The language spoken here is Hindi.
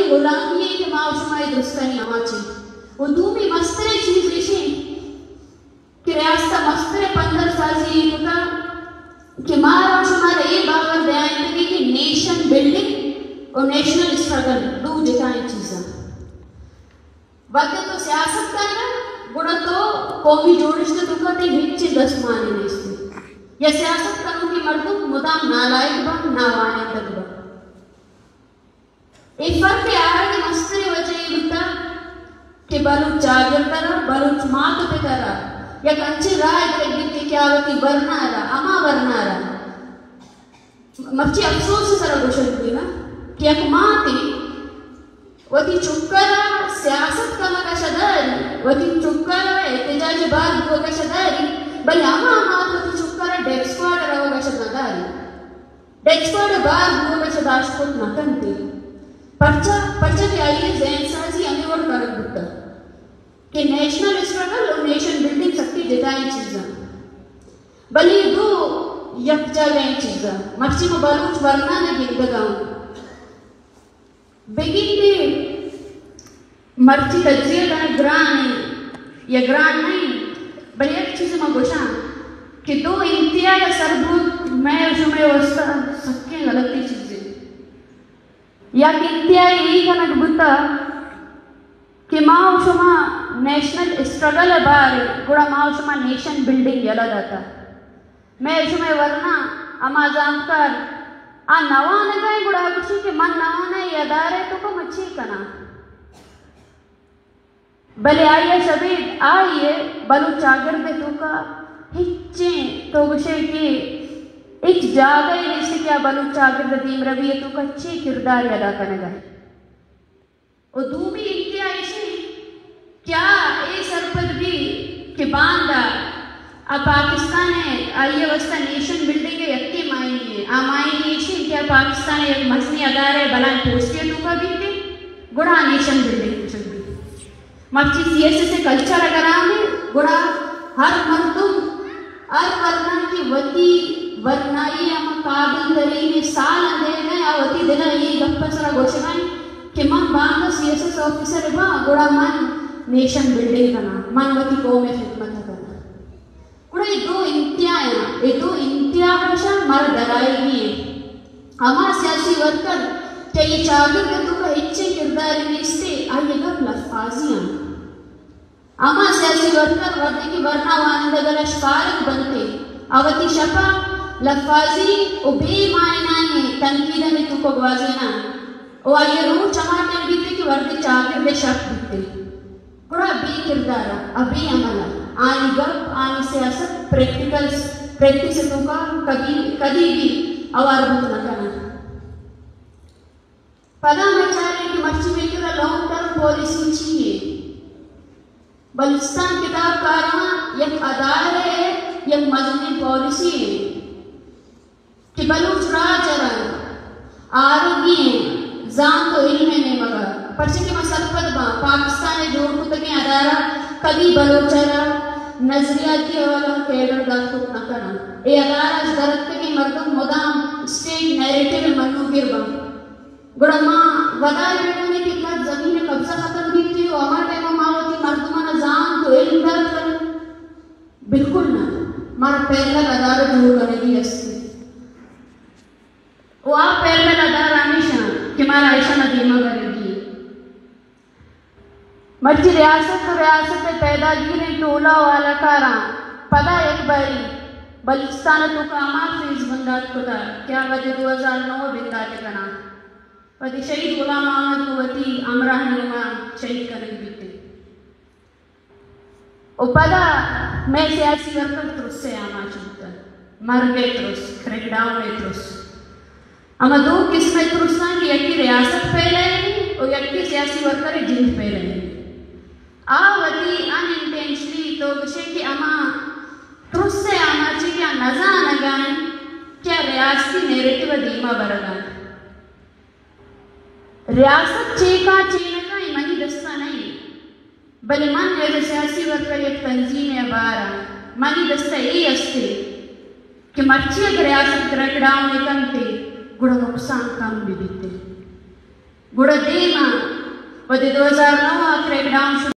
गुलामी के माशुमाई दुरुस्तनी आमाची वो दूमी मस्तरे चीज इशी कि रियासत मस्तरे 15 साजी का कि मारा शुमार ये बावर दयाएंगे कि नेशन बिल्डिंग और नेशनल स्ट्रगल दो जिताएं चीज़ा बातें तो सियासत का ना गुड़ा तो कौमी जोड़िश तो कहते हिच्चे 10 माने नहीं इसमें या सियासत करूँ कि मर्दों मुदाम नालायक बन नावाने तक बन एक फर्क ये आ कि मस्तरे वजह ये बता कि बलूच चागर तरह बलूच मात पे तरह या कंचे राय के क्या होती वरना रहा अमा वरना रहा मच्छी अफसोस से सारा क्वेश्चन हुई ना कि एक माँ थी वती चुक्करा सियासत का मका शदारी वती चुक्करा एहतजाज बार हुआ का शदारी बल अमा वती चुक्करा डेथ स्क्वाड रहा होगा शदारी डेथ स्क्वाड बार हुआ का शदाश खुद न करते पर्चा के आइए जैन साजी हमें और करक बुट्टा कि नेशनल स्ट्रगल और नेशन बिल्डिंग सबकी जिताएं चीज़ा बली दो यकजा गए चीज़ा मच्छी में बलूच वरना ने गिर लगाऊं बेगिन के मर्ची तज्जिए का ग्रांड नहीं या ग्रांड नहीं बली एक चीज़ में गोशा कि दो इंतिया या सरबूत मैं उसमें वस्ता सबके गलती चीज़ें या कि इंतिया यही का नकबुता कि माँ उसमा नेशनल स्ट्रगल है बारे गुड़ा माँ उसमा नेशन बिल्डिंग यला जाता मैं उसमें वरना अमा जानकर आ नवा न गए गुड़ा कुछ के मन नवा न यादारे तो को मच्छी कना भले आइए शबीद आइए बलू चागर दे तो का हिच्चे तो विषय के एक जागा ही जैसे क्या बलू चागर दे दीम रवि तो का अच्छे किरदार अदा करने गए और दूमी इंतिया इसी क्या ये सरपद भी कि बांधा अब पाकिस्तान है आइए वस्ता नेशन बिल्डिंग है यक्की मायनी है आ मायनी इसी क्या पाकिस्तान एक मसनी अदार है बला पोस्टिया तो का भी थे गुड़ा नेशन बिल्डिंग कुछ भी मर्ची सीएसए से कल्चर अगर आने गुड़ा हर मर्दुम हर वर्णन की वती वर्णाई हम काबिल दरी में साल दे गए आ वती दिला ये गप्पा सरा घोषणाएं कि मन बांधा सीएसएस ऑफिसर बा गुड़ा मन नेशन बिल्डिंग करना मानवती कौम में खिदमत करना गुड़ा ये दो इंतिया भाषा मर डराएगी हमारा सियासी वर्कर क्या ये चागे के तो का इच्छे किरदार में इससे आइए गप लफ्ज़ियाँ हमारा सियासी वर्कर वर्दे की वरना वांदा गला शिकारक बनते अवती शपा लफ्ज़ी उबे मायना है तंकीद में तू को गवाजेना और ये रूह चमाटे बीते कि वर्दे चागे में शक बीते गुड़ा बी किरदार अभी अमला आनी गर्भ आनी सियासत प्रैक्टिस तो का कभी भी अवारभूत न करना पता मैं चाह रही कि मच्छी में क्या लॉन्ग टर्म पॉलिसी चाहिए बलिस्तान किताब का रहा यह अदार है यह मजनी पॉलिसी है कि बलूच राज आरोग्य जान तो इल्म नहीं मगर पर्चे के मसलपत बा पाकिस्तान ने जोड़ को तक अदारा कभी बलोचरा नजरियाती वाला केडर दाख को न करना ये अदारा इस दरद के मर्दों मुदाम स्टेट नैरेटिव में मनु गिर बा गुड़मा वदार बेटों ने कितना जमीन कब्जा खत्म की थी और हमारे टाइम में मावती मर्दों ने जान तो इल्म दर्द कर बिल्कुल ना मारा पहला अदारा जोड़ करेगी ऐसे वो आप पहला अदारा हमेशा कि मारा ऐसा नदीमा करेगी मर्जी रियासत तो रियासत पैदागिर टोला वाला कारा पदा एक बारी बलिस्तान तो कामा फीस बंदात खुदा क्या वजह 2009 बिंदात कना वती शहीद गुलाम अहमद को वती अमराह नुमा शहीद करने बीते ओ पदा मैं सियासी वर्कर तुरस से आमा चुनता मर गए तुरस क्रैकडाउन में तुरस अमा दो किस्में तुरसां की यकी रियासत फैले और यकी सियासी वर्कर जिंद फैले आवती अनइंटेंशनली तो विषय की अमा तुरस से आमा ची क्या नजा नगाएं क्या रियासती नेरेटिव दीमा बरगाएं रियासत चेका चेनका मनी दस्ता नहीं बल मन जैसे सियासी वर्कर एक तंजीम या बारा मनी दस्ता ये अस्ते कि मर्ची अगर रियासत क्रैकडाउन में कम थे गुड़ा नुकसान कम भी बीते गुड़ा देमा pada 2009 crackdown